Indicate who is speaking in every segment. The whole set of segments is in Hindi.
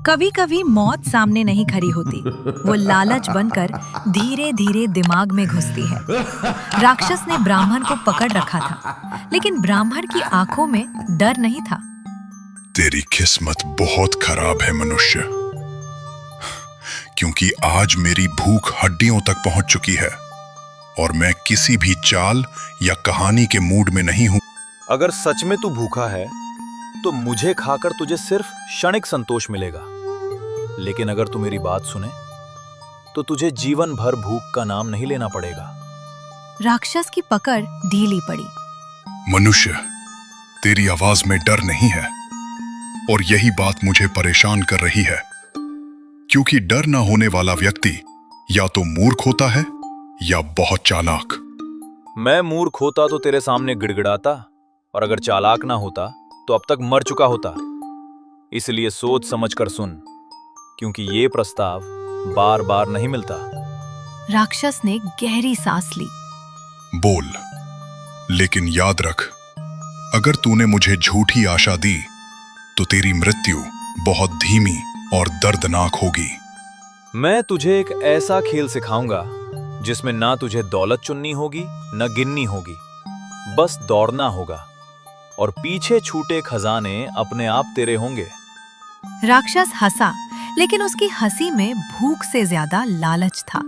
Speaker 1: कभी कभी मौत सामने नहीं खड़ी होती, वो लालच बनकर धीरे धीरे दिमाग में घुसती है। राक्षस ने ब्राह्मण को पकड़ रखा था, लेकिन ब्राह्मण की आंखों में डर नहीं था।
Speaker 2: तेरी किस्मत बहुत खराब है मनुष्य, क्योंकि आज मेरी भूख हड्डियों तक पहुंच चुकी है और मैं किसी भी चाल या कहानी के मूड में नहीं हूं।
Speaker 3: अगर सच में तू भूखा है तो मुझे खाकर तुझे सिर्फ क्षणिक संतोष मिलेगा, लेकिन अगर तू मेरी बात सुने तो तुझे जीवन भर भूख का नाम नहीं लेना पड़ेगा।
Speaker 1: राक्षस की पकड़ ढीली पड़ी।
Speaker 2: मनुष्य, तेरी आवाज में डर नहीं है और यही बात मुझे परेशान कर रही है, क्योंकि डर न होने वाला व्यक्ति या तो मूर्ख होता है या बहुत चालाक।
Speaker 3: मैं मूर्ख होता तो तेरे सामने गिड़गिड़ाता, और अगर चालाक ना होता तो अब तक मर चुका होता। इसलिए सोच समझ कर सुन, क्योंकि ये प्रस्ताव बार बार नहीं मिलता।
Speaker 1: राक्षस ने गहरी सांस ली।
Speaker 2: बोल, लेकिन याद रख, अगर तूने मुझे झूठी आशा दी तो तेरी मृत्यु बहुत धीमी और दर्दनाक होगी।
Speaker 3: मैं तुझे एक ऐसा खेल सिखाऊंगा जिसमें ना तुझे दौलत चुननी होगी न गिननी होगी, बस दौड़ना होगा और पीछे छूटे खजाने अपने आप तेरे होंगे।
Speaker 1: राक्षस हंसा, लेकिन उसकी हंसी में भूख से ज्यादा लालच था।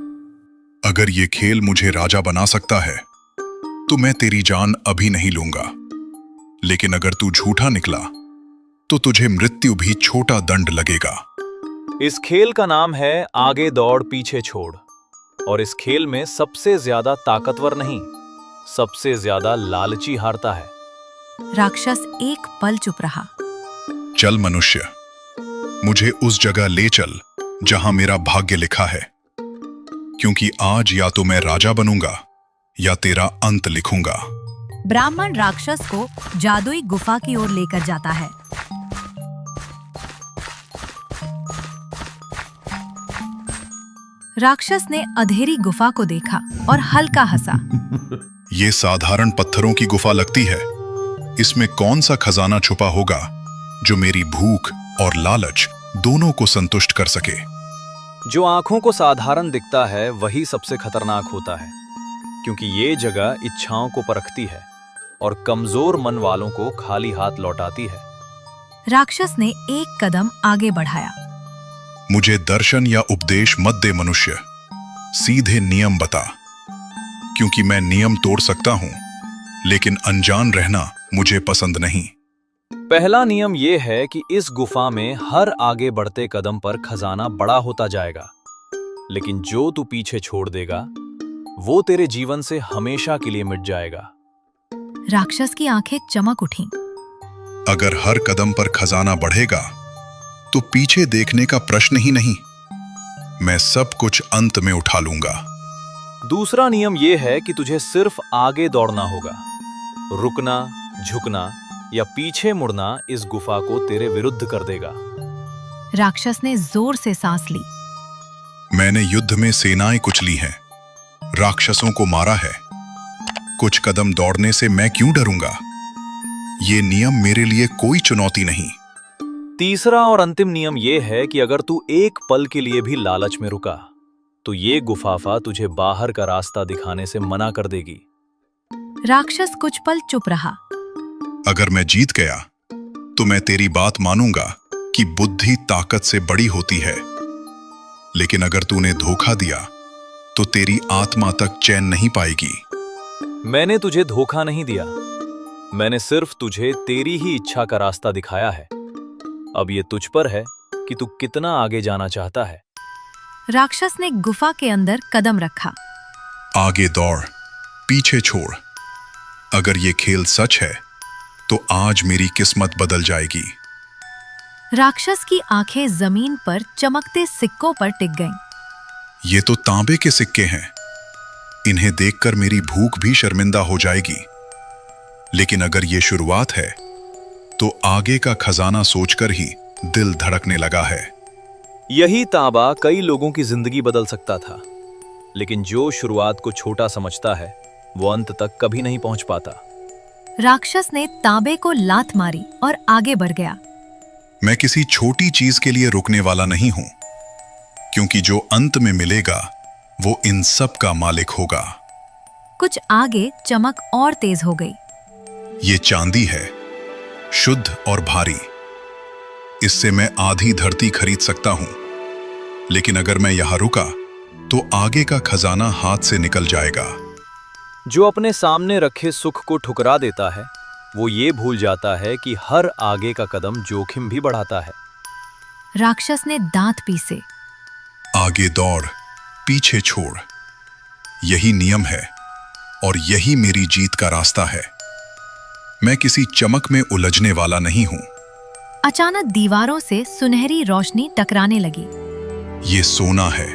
Speaker 2: अगर ये खेल मुझे राजा बना सकता है तो मैं तेरी जान अभी नहीं लूंगा, लेकिन अगर तू झूठा निकला तो तुझे मृत्यु भी छोटा दंड लगेगा।
Speaker 3: इस खेल का नाम है आगे दौड़ पीछे छोड़, और इस खेल में सबसे ज्यादा ताकतवर नहीं, सबसे ज्यादा लालची हारता है।
Speaker 1: राक्षस एक पल चुप रहा।
Speaker 2: चल मनुष्य, मुझे उस जगह ले चल जहां मेरा भाग्य लिखा है, क्योंकि आज या तो मैं राजा बनूंगा या तेरा अंत लिखूंगा।
Speaker 1: ब्राह्मण राक्षस को जादुई गुफा की ओर लेकर जाता है। राक्षस ने अंधेरी गुफा को देखा और हल्का हंसा।
Speaker 2: ये साधारण पत्थरों की गुफा लगती है, इसमें कौन सा खजाना छुपा होगा जो मेरी भूख और लालच दोनों को संतुष्ट कर सके।
Speaker 3: जो आंखों को साधारण दिखता है वही सबसे खतरनाक होता है, क्योंकि ये जगह इच्छाओं को परखती है और कमजोर मन वालों को खाली हाथ लौटाती है।
Speaker 1: राक्षस ने एक कदम आगे बढ़ाया।
Speaker 2: मुझे दर्शन या उपदेश मत दे मनुष्य, सीधे नियम बता, क्योंकि मैं नियम तोड़ सकता हूं, लेकिन अनजान रहना मुझे पसंद नहीं।
Speaker 3: पहला नियम यह है कि इस गुफा में हर आगे बढ़ते कदम पर खजाना बड़ा होता जाएगा, लेकिन जो तू पीछे छोड़ देगा वो तेरे जीवन से हमेशा के लिए मिट जाएगा।
Speaker 1: राक्षस की आंखें चमक उठीं।
Speaker 2: अगर हर कदम पर खजाना बढ़ेगा तो पीछे देखने का प्रश्न ही नहीं, मैं सब कुछ अंत में उठा लूंगा।
Speaker 3: दूसरा नियम यह है कि तुझे सिर्फ आगे दौड़ना होगा। रुकना, झुकना या पीछे मुड़ना इस गुफा को तेरे विरुद्ध कर देगा।
Speaker 1: राक्षस ने जोर से सांस ली।
Speaker 2: मैंने युद्ध में सेनाएं कुचली हैं, राक्षसों को मारा है, कुछ कदम दौड़ने से मैं क्यों डरूंगा? ये नियम मेरे लिए कोई चुनौती नहीं।
Speaker 3: तीसरा और अंतिम नियम यह है कि अगर तू एक पल के लिए भी लालच में रुका तो ये गुफाफा तुझे बाहर का रास्ता दिखाने से मना कर देगी।
Speaker 1: राक्षस कुछ पल चुप रहा।
Speaker 2: अगर मैं जीत गया तो मैं तेरी बात मानूंगा कि बुद्धि ताकत से बड़ी होती है, लेकिन अगर तूने धोखा दिया तो तेरी आत्मा तक चैन नहीं पाएगी।
Speaker 3: मैंने तुझे धोखा नहीं दिया, मैंने सिर्फ तुझे तेरी ही इच्छा का रास्ता दिखाया है। अब ये तुझ पर है कि तू कितना आगे जाना चाहता है।
Speaker 1: राक्षस ने गुफा के अंदर कदम रखा।
Speaker 2: आगे दौड़, पीछे छोड़। अगर ये खेल सच है तो आज मेरी किस्मत बदल जाएगी।
Speaker 1: राक्षस की आंखें जमीन पर चमकते सिक्कों पर टिक गईं।
Speaker 2: ये तो तांबे के सिक्के हैं, इन्हें देखकर मेरी भूख भी शर्मिंदा हो जाएगी, लेकिन अगर ये शुरुआत है तो आगे का खजाना सोचकर ही दिल धड़कने लगा है।
Speaker 3: यही तांबा कई लोगों की जिंदगी बदल सकता था, लेकिन जो शुरुआत को छोटा समझता है वो अंत तक कभी नहीं पहुंच पाता।
Speaker 1: राक्षस ने तांबे को लात मारी और आगे बढ़ गया।
Speaker 2: मैं किसी छोटी चीज के लिए रुकने वाला नहीं हूं, क्योंकि जो अंत में मिलेगा वो इन सब का मालिक होगा।
Speaker 1: कुछ आगे चमक और तेज हो गई।
Speaker 2: ये चांदी है, शुद्ध और भारी। इससे मैं आधी धरती खरीद सकता हूं, लेकिन अगर मैं यहां रुका तो आगे का खजाना हाथ से निकल जाएगा।
Speaker 3: जो अपने सामने रखे सुख को ठुकरा देता है वो ये भूल जाता है कि हर आगे का कदम जोखिम भी बढ़ाता है।
Speaker 1: राक्षस ने दांत पीसे।
Speaker 2: आगे दौड़, पीछे छोड़, यही नियम है और यही मेरी जीत का रास्ता है। मैं किसी चमक में उलझने वाला नहीं हूं।
Speaker 1: अचानक दीवारों से सुनहरी रोशनी टकराने लगी।
Speaker 2: ये सोना है,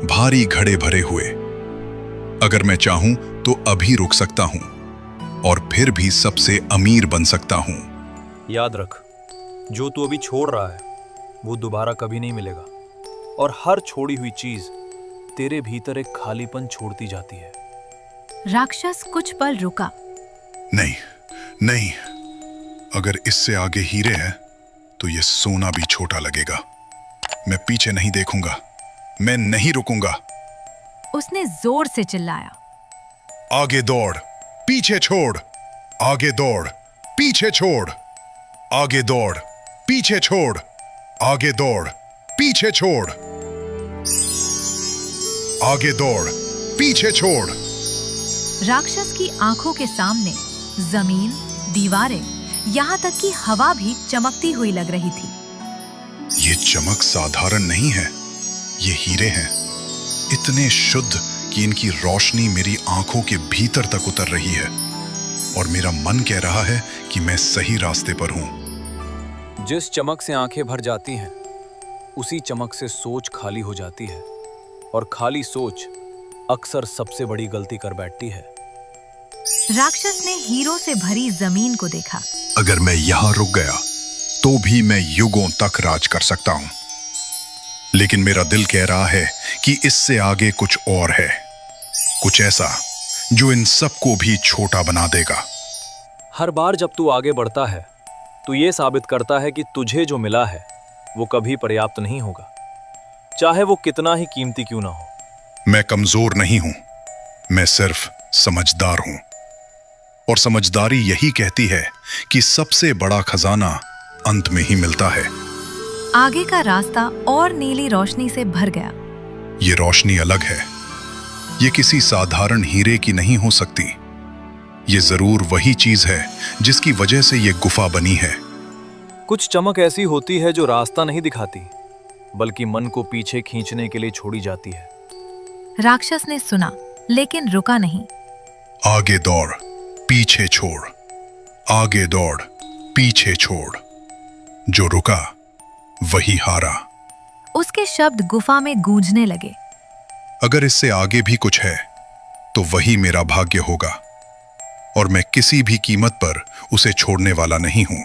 Speaker 2: भारी घड़े भरे हुए। अगर मैं चाहूं तो अभी रुक सकता हूं और फिर भी सबसे अमीर बन सकता हूं।
Speaker 3: याद रख, जो तू अभी छोड़ रहा है वो दोबारा कभी नहीं मिलेगा, और हर छोड़ी हुई चीज तेरे भीतर एक खालीपन छोड़ती जाती है।
Speaker 1: राक्षस कुछ पल रुका।
Speaker 2: नहीं, नहीं, अगर इससे आगे हीरे हैं तो ये सोना भी छोटा लगेगा। मैं पीछे नहीं देखूंगा, मैं नहीं रुकूंगा।
Speaker 1: उसने जोर से चिल्लाया।
Speaker 2: आगे दौड़, पीछे छोड़, आगे दौड़, पीछे छोड़, आगे दौड़, पीछे छोड़, आगे दौड़, पीछे छोड़, आगे दौड़, पीछे छोड़।
Speaker 1: राक्षस की आंखों के सामने जमीन, दीवारें, यहाँ तक कि हवा भी चमकती हुई लग रही थी।
Speaker 2: ये चमक साधारण नहीं है, ये हीरे हैं, इतने शुद्ध कि इनकी रोशनी मेरी आंखों के भीतर तक उतर रही है और मेरा मन कह रहा है कि मैं सही रास्ते पर हूं।
Speaker 3: जिस चमक से आंखें भर जाती हैं, उसी चमक से सोच खाली हो जाती है, और खाली सोच अक्सर सबसे बड़ी गलती कर बैठती है।
Speaker 1: राक्षस ने हीरों से भरी जमीन को देखा।
Speaker 2: अगर मैं यहां रुक गया तो भी मैं युगों तक राज कर सकता हूं, लेकिन मेरा दिल कह रहा है कि इससे आगे कुछ और है, कुछ ऐसा जो इन सबको भी छोटा बना देगा।
Speaker 3: हर बार जब तू आगे बढ़ता है तो ये साबित करता है कि तुझे जो मिला है वो कभी पर्याप्त नहीं होगा, चाहे वो कितना ही कीमती क्यों ना हो।
Speaker 2: मैं कमजोर नहीं हूं, मैं सिर्फ समझदार हूं, और समझदारी यही कहती है कि सबसे बड़ा खजाना अंत में ही मिलता है।
Speaker 1: आगे का रास्ता और नीली रोशनी से भर गया।
Speaker 2: ये रोशनी अलग है, ये किसी साधारण हीरे की नहीं हो सकती। ये जरूर वही चीज है जिसकी वजह से ये गुफा बनी है।
Speaker 3: कुछ चमक ऐसी होती है जो रास्ता नहीं दिखाती, बल्कि मन को पीछे खींचने के लिए छोड़ी जाती है।
Speaker 1: राक्षस ने सुना, लेकिन रुका नहीं।
Speaker 2: आगे दौड़, पीछे छोड़, आगे दौड़, पीछे छोड़। जो रुका वही हारा।
Speaker 1: उसके शब्द गुफा में गूंजने लगे।
Speaker 2: अगर इससे आगे भी कुछ है तो वही मेरा भाग्य होगा, और मैं किसी भी कीमत पर उसे छोड़ने वाला नहीं हूं।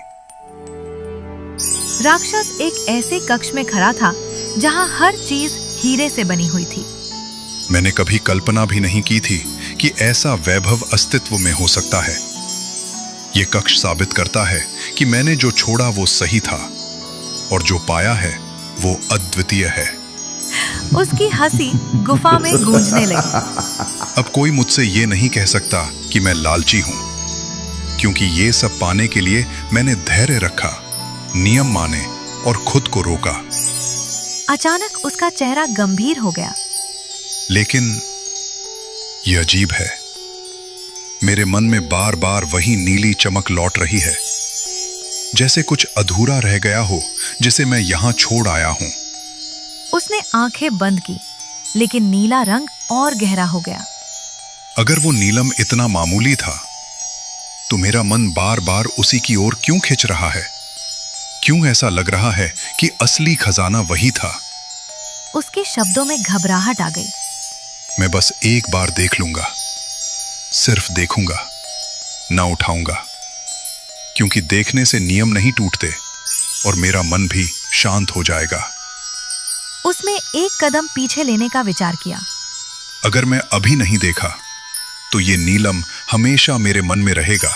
Speaker 1: राक्षस एक ऐसे कक्ष में खड़ा था जहां हर चीज हीरे से बनी हुई थी।
Speaker 2: मैंने कभी कल्पना भी नहीं की थी कि ऐसा वैभव अस्तित्व में हो सकता है। यह कक्ष साबित करता है कि मैंने जो छोड़ा वो सही था, और जो पाया है वो अद्वितीय है।
Speaker 1: उसकी हंसी गुफा में गूंजने लगी।
Speaker 2: अब कोई मुझसे ये नहीं कह सकता कि मैं लालची हूं, क्योंकि ये सब पाने के लिए मैंने धैर्य रखा, नियम माने और खुद को रोका।
Speaker 1: अचानक उसका चेहरा गंभीर हो गया।
Speaker 2: लेकिन यह अजीब है, मेरे मन में बार बार वही नीली चमक लौट रही है, जैसे कुछ अधूरा रह गया हो जिसे मैं यहां छोड़ आया हूं।
Speaker 1: उसने आंखें बंद की, लेकिन नीला रंग और गहरा हो गया।
Speaker 2: अगर वो नीलम इतना मामूली था तो मेरा मन बार बार उसी की ओर क्यों खिंच रहा है? क्यों ऐसा लग रहा है कि असली खजाना वही था?
Speaker 1: उसके शब्दों में घबराहट आ गई।
Speaker 2: मैं बस एक बार देख लूंगा, सिर्फ देखूंगा, ना उठाऊंगा, क्योंकि देखने से नियम नहीं टूटते और मेरा मन भी शांत हो जाएगा।
Speaker 1: उसने एक कदम पीछे लेने का विचार किया।
Speaker 2: अगर मैं अभी नहीं देखा तो ये नीलम हमेशा मेरे मन में रहेगा,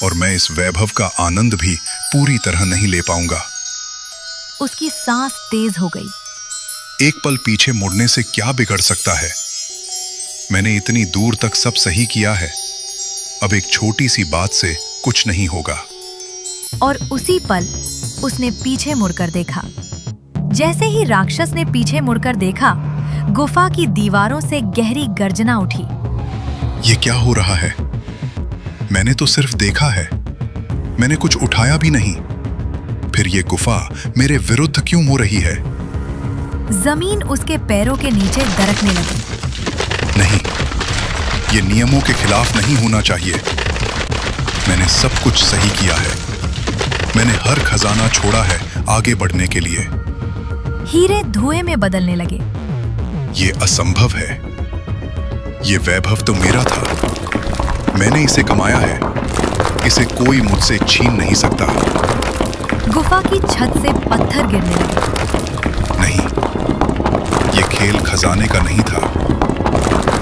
Speaker 2: और मैं इस वैभव का आनंद भी पूरी तरह नहीं ले पाऊंगा।
Speaker 1: उसकी सांस तेज हो गई।
Speaker 2: एक पल पीछे मुड़ने से क्या बिगड़ सकता है? मैंने इतनी दूर तक सब सही किया है। अब एक छोटी सी बात से कुछ नहीं होगा।
Speaker 1: और उसी पल उसने पीछे मुड़कर देखा। जैसे ही राक्षस ने पीछे मुड़कर देखा, गुफा की दीवारों से गहरी गर्जना उठी।
Speaker 2: ये क्या हो रहा है? मैंने तो सिर्फ देखा है, मैंने कुछ उठाया भी नहीं। फिर ये गुफा मेरे विरुद्ध क्यों हो रही है?
Speaker 1: जमीन उसके पैरों के नीचे दरकने लगी।
Speaker 2: नहीं, ये नियमों के खिलाफ नहीं होना चाहिए। मैंने सब कुछ सही किया है। मैंने हर खजाना छोड़ा है आगे बढ़ने के लिए।
Speaker 1: हीरे धुएं में बदलने लगे।
Speaker 2: ये असंभव है। ये वैभव तो मेरा था। मैंने इसे कमाया है। इसे कोई मुझसे छीन नहीं सकता।
Speaker 1: गुफा की छत से पत्थर गिरने लगे।
Speaker 2: नहीं, ये खेल खजाने का नहीं था।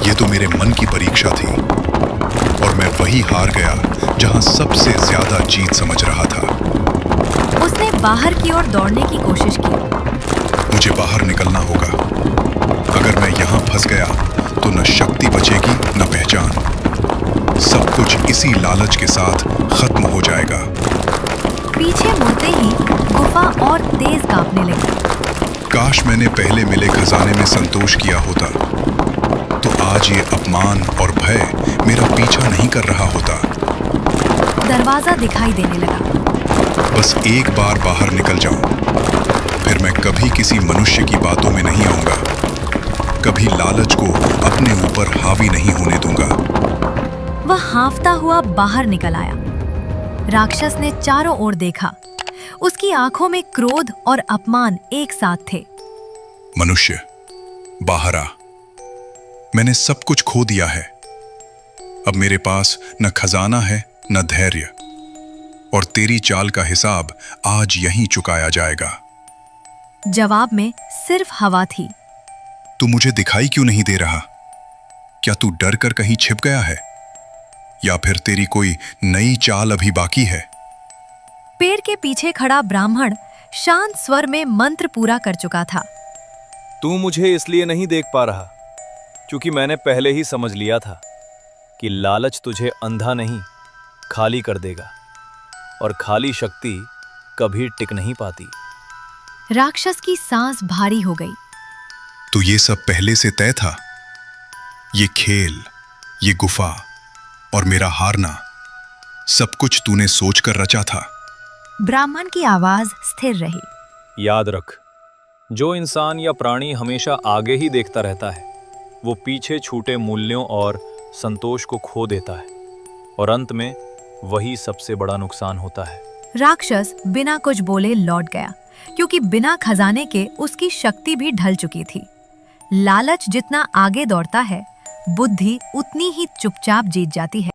Speaker 2: ये तो मेरे मन की परीक्षा थी, और मैं वही हार गया जहां सबसे ज्यादा जीत समझ रहा था।
Speaker 1: उसने बाहर की ओर दौड़ने की कोशिश की।
Speaker 2: मुझे बाहर निकलना होगा। अगर मैं यहां फंस गया तो न शक्ति बचेगी न पहचान। सब कुछ इसी लालच के साथ खत्म हो जाएगा।
Speaker 1: पीछे मुड़ते ही गुफा और तेज कांपने लगी।
Speaker 2: काश मैंने पहले मिले खजाने में संतोष किया होता, तो आज ये अपमान और भय मेरा पीछा नहीं कर रहा होता।
Speaker 1: दरवाजा दिखाई देने लगा।
Speaker 2: बस एक बार बाहर निकल जाऊं, फिर मैं कभी किसी मनुष्य की बातों में नहीं आऊंगा। कभी लालच को अपने ऊपर हावी नहीं होने दूंगा।
Speaker 1: वह हांफता हुआ बाहर निकल आया। राक्षस ने चारों ओर देखा। उसकी आंखों में क्रोध और अपमान एक साथ थे।
Speaker 2: मनुष्य, बाहर आ। मैंने सब कुछ खो दिया है। अब मेरे पास न खजाना है न धैर्य, और तेरी चाल का हिसाब आज यहीं चुकाया जाएगा।
Speaker 1: जवाब में सिर्फ हवा थी।
Speaker 2: तू मुझे दिखाई क्यों नहीं दे रहा? क्या तू डर कर कहीं छिप गया है, या फिर तेरी कोई नई चाल अभी बाकी है?
Speaker 1: पेड़ के पीछे खड़ा ब्राह्मण शांत स्वर में मंत्र पूरा कर चुका था।
Speaker 3: तू मुझे इसलिए नहीं देख पा रहा क्योंकि मैंने पहले ही समझ लिया था कि लालच तुझे अंधा नहीं, खाली कर देगा, और खाली शक्ति कभी टिक नहीं पाती।
Speaker 1: राक्षस की सांस भारी हो गई।
Speaker 2: तो ये सब पहले से तय था? ये खेल, ये गुफा और मेरा हारना, सब कुछ तूने सोचकर रचा था?
Speaker 1: ब्राह्मण की आवाज स्थिर रही।
Speaker 3: याद रख, जो इंसान या प्राणी हमेशा आगे ही देखता रहता है, वो पीछे छूटे मूल्यों और संतोष को खो देता है, और अंत में वही सबसे बड़ा नुकसान होता है।
Speaker 1: राक्षस बिना कुछ बोले लौट गया, क्योंकि बिना खजाने के उसकी शक्ति भी ढल चुकी थी। लालच जितना आगे दौड़ता है, बुद्धि उतनी ही चुपचाप जीत जाती है।